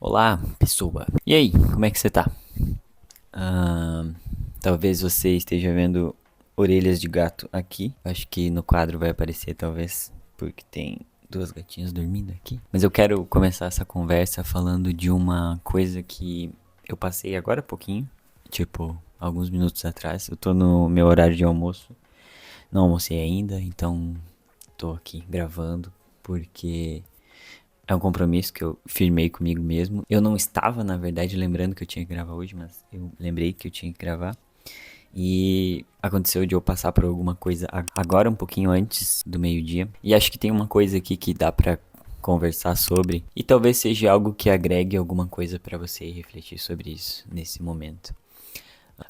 Olá, pessoa. E aí, como é que você tá? Ah, talvez você esteja vendo orelhas de gato aqui. Acho que no quadro vai aparecer, talvez, porque tem duas gatinhas dormindo aqui. Mas eu quero começar essa conversa falando de uma coisa que eu passei agora há pouquinho, tipo, alguns minutos atrás. Eu tô no meu horário de almoço. Não almocei ainda, então tô aqui gravando porque é um compromisso que eu firmei comigo mesmo. Eu não estava, na verdade, lembrando que eu tinha que gravar hoje, mas eu lembrei que eu tinha que gravar. E aconteceu de eu passar por alguma coisa agora, um pouquinho antes do meio-dia. E acho que tem uma coisa aqui que dá pra conversar sobre. E talvez seja algo que agregue alguma coisa pra você refletir sobre isso nesse momento.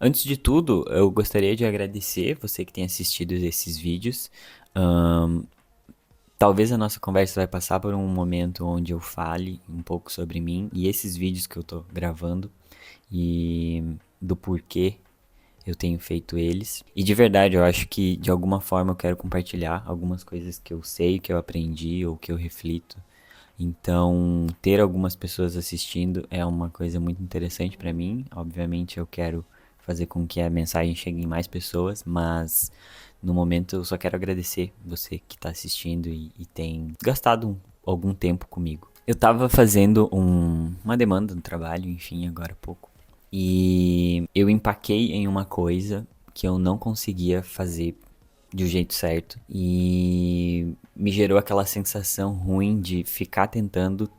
Antes de tudo, eu gostaria de agradecer você que tem assistido esses vídeos. Ahn, Talvez a nossa conversa vai passar por um momento onde eu fale um pouco sobre mim e esses vídeos que eu tô gravando e do porquê eu tenho feito eles. E de verdade, eu acho que de alguma forma eu quero compartilhar algumas coisas que eu sei, que eu aprendi ou que eu reflito. Então, ter algumas pessoas assistindo é uma coisa muito interessante pra mim. Obviamente, eu quero fazer com que a mensagem chegue em mais pessoas, mas no momento eu só quero agradecer você que tá assistindo e tem gastado algum tempo comigo. Eu tava fazendo uma demanda no trabalho, enfim, agora há pouco. E eu empaquei em uma coisa que eu não conseguia fazer de um jeito certo e me gerou aquela sensação ruim de ficar tentando,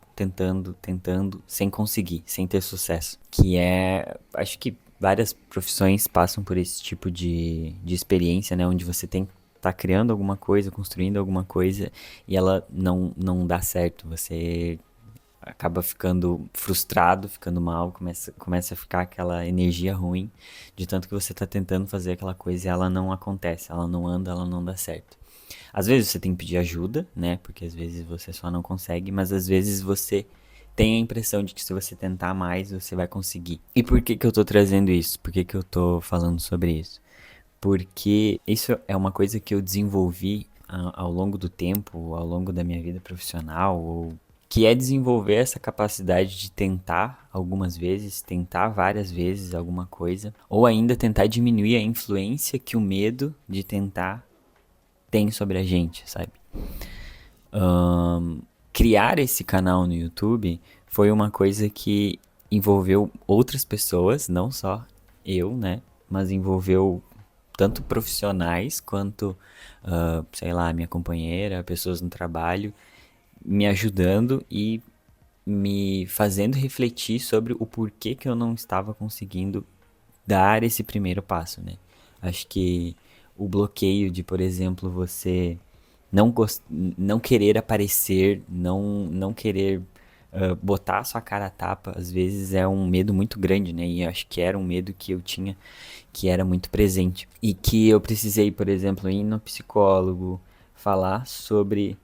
sem conseguir, sem ter sucesso. Que é, acho que várias profissões passam por esse tipo de experiência, né? Onde você tem tá criando alguma coisa, construindo alguma coisa e ela não dá certo. Você acaba ficando frustrado, ficando mal, começa a ficar aquela energia ruim de tanto que você tá tentando fazer aquela coisa e ela não acontece, ela não anda, ela não dá certo. Às vezes você tem que pedir ajuda, né? Porque às vezes você só não consegue, mas às vezes você tem a impressão de que se você tentar mais, você vai conseguir. E por que que eu tô trazendo isso? Por que que eu tô falando sobre isso? Porque isso é uma coisa que eu desenvolvi ao longo do tempo, ao longo da minha vida profissional, ou que é desenvolver essa capacidade de tentar algumas vezes, tentar várias vezes alguma coisa, ou ainda tentar diminuir a influência que o medo de tentar tem sobre a gente, sabe? Criar esse canal no YouTube foi uma coisa que envolveu outras pessoas, não só eu, né? Mas envolveu tanto profissionais quanto, sei lá, minha companheira, pessoas no trabalho, me ajudando e me fazendo refletir sobre o porquê que eu não estava conseguindo dar esse primeiro passo, né? Acho que o bloqueio de, por exemplo, você não querer aparecer, não querer botar a sua cara a tapa, às vezes é um medo muito grande, né? E acho que era um medo que eu tinha, que era muito presente. E que eu precisei, por exemplo, ir no psicólogo, falar sobre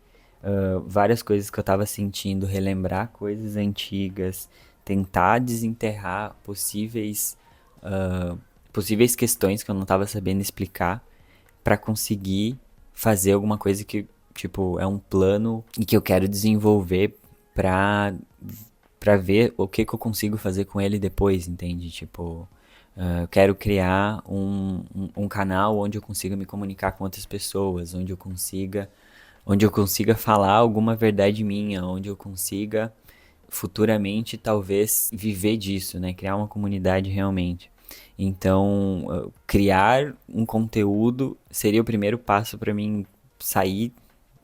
várias coisas que eu tava sentindo, relembrar coisas antigas, tentar desenterrar possíveis questões que eu não tava sabendo explicar para conseguir fazer alguma coisa que, tipo, é um plano e que eu quero desenvolver pra, pra ver o que que eu consigo fazer com ele depois, entende? Tipo, eu quero criar um canal onde eu consiga me comunicar com outras pessoas, onde eu consiga falar alguma verdade minha, onde eu consiga futuramente talvez viver disso, né? Criar uma comunidade realmente. Então, criar um conteúdo seria o primeiro passo para mim sair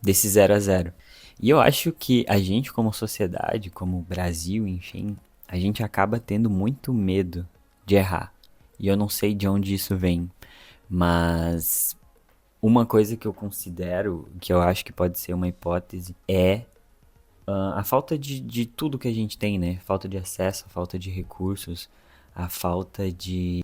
desse zero a zero. E eu acho que a gente, como sociedade, como Brasil, enfim, a gente acaba tendo muito medo de errar. E eu não sei de onde isso vem, mas uma coisa que eu considero, que eu acho que pode ser uma hipótese, é a falta de tudo que a gente tem, né? Falta de acesso, a falta de recursos, a falta de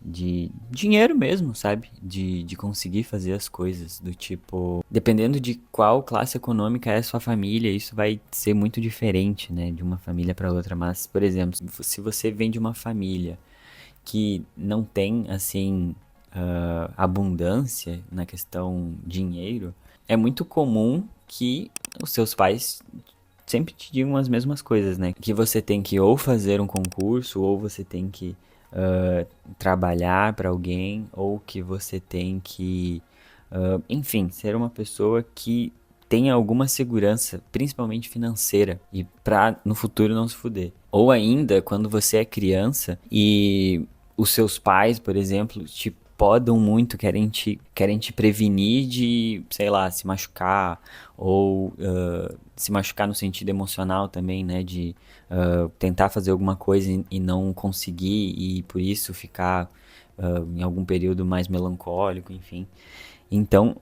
dinheiro mesmo, sabe? De conseguir fazer as coisas. Do tipo, dependendo de qual classe econômica é a sua família, isso vai ser muito diferente, né? De uma família para outra. Mas, por exemplo, se você vem de uma família que não tem, assim, abundância na questão dinheiro, é muito comum que os seus pais sempre te digam as mesmas coisas, né? Que você tem que ou fazer um concurso, ou você tem que trabalhar para alguém, ou que você tem que, enfim, ser uma pessoa que tenha alguma segurança, principalmente financeira, e pra no futuro não se fuder. Ou ainda, quando você é criança e os seus pais, por exemplo, te podam muito, querem te prevenir de, sei lá, se machucar, ou se machucar no sentido emocional também, né, de tentar fazer alguma coisa e não conseguir, e por isso ficar em algum período mais melancólico, enfim. Então,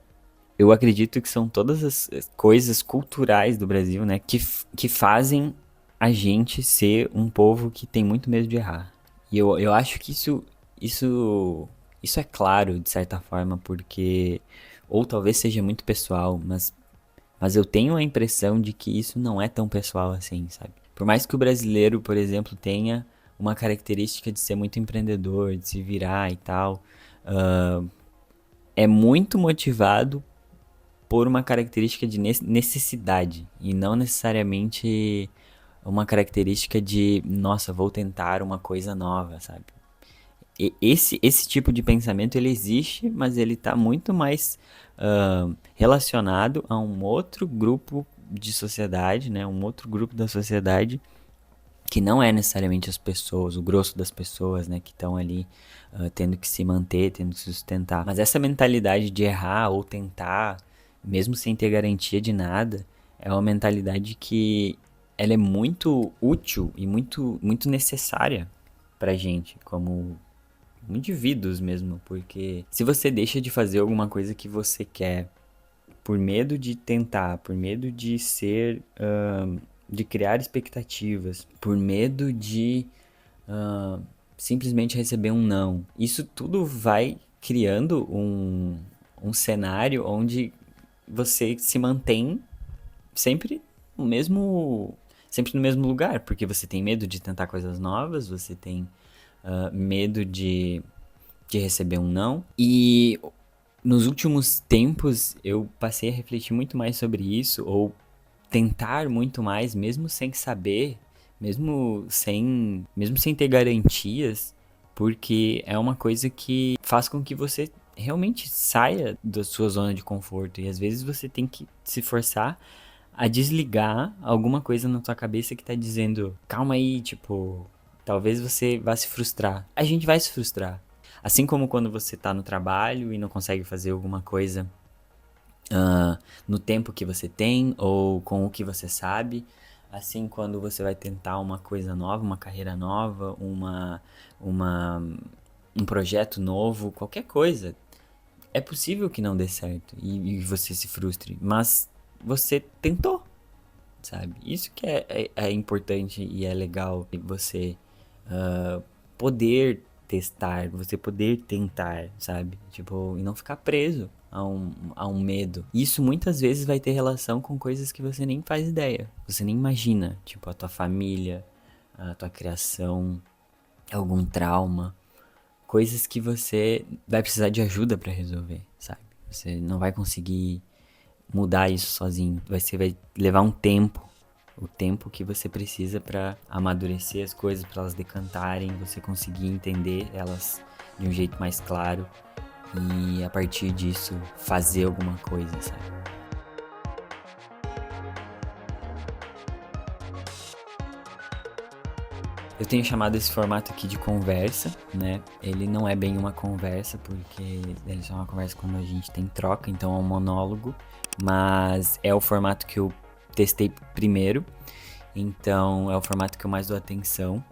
eu acredito que são todas as coisas culturais do Brasil, né, que fazem a gente ser um povo que tem muito medo de errar. E eu acho que isso é claro, de certa forma, porque, ou talvez seja muito pessoal, mas eu tenho a impressão de que isso não é tão pessoal assim, sabe? Por mais que o brasileiro, por exemplo, tenha uma característica de ser muito empreendedor, de se virar e tal, é muito motivado por uma característica de necessidade e não necessariamente uma característica de, nossa, vou tentar uma coisa nova, sabe? Esse tipo de pensamento ele existe, mas ele está muito mais relacionado a um outro grupo de sociedade, né? Um outro grupo da sociedade que não é necessariamente as pessoas, o grosso das pessoas, né? Que estão ali tendo que se manter, tendo que se sustentar. Mas essa mentalidade de errar ou tentar, mesmo sem ter garantia de nada, é uma mentalidade que ela é muito útil e muito necessária pra gente, como indivíduos mesmo, porque se você deixa de fazer alguma coisa que você quer por medo de tentar, por medo de ser, de criar expectativas, por medo de simplesmente receber um não, isso tudo vai criando um cenário onde você se mantém sempre no mesmo, sempre no mesmo lugar, porque você tem medo de tentar coisas novas, você tem medo de receber um não. E nos últimos tempos eu passei a refletir muito mais sobre isso, ou tentar muito mais, mesmo sem saber, mesmo sem ter garantias, porque é uma coisa que faz com que você realmente saia da sua zona de conforto. E às vezes você tem que se forçar a desligar alguma coisa na tua cabeça que tá dizendo, calma aí, tipo, talvez você vá se frustrar. A gente vai se frustrar. Assim como quando você tá no trabalho e não consegue fazer alguma coisa no tempo que você tem ou com o que você sabe. Assim, quando você vai tentar uma coisa nova, uma carreira nova, um projeto novo, qualquer coisa, é possível que não dê certo e você se frustre, mas você tentou, sabe? Isso que é importante e é legal você poder testar, você poder tentar, sabe? Tipo, e não ficar preso a um medo. Isso muitas vezes vai ter relação com coisas que você nem faz ideia, você nem imagina, tipo a tua família, a tua criação, algum trauma, coisas que você vai precisar de ajuda pra resolver, sabe? Você não vai conseguir mudar isso sozinho, vai levar um tempo. O tempo que você precisa pra amadurecer as coisas, pra elas decantarem, você conseguir entender elas de um jeito mais claro e a partir disso fazer alguma coisa, sabe? Eu tenho chamado esse formato aqui de conversa, né? Ele não é bem uma conversa, porque ele só é uma conversa quando a gente tem troca, então é um monólogo, mas é o formato que eu testei primeiro, então é o formato que eu mais dou atenção.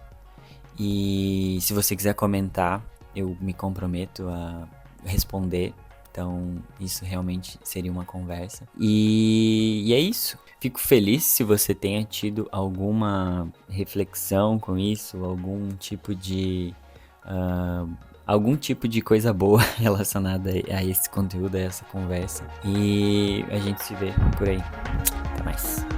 E se você quiser comentar, eu me comprometo a responder. Então, isso realmente seria uma conversa. E é isso. Fico feliz se você tenha tido alguma reflexão com isso, algum tipo de coisa boa relacionada a esse conteúdo, a essa conversa. E a gente se vê por aí. Até mais.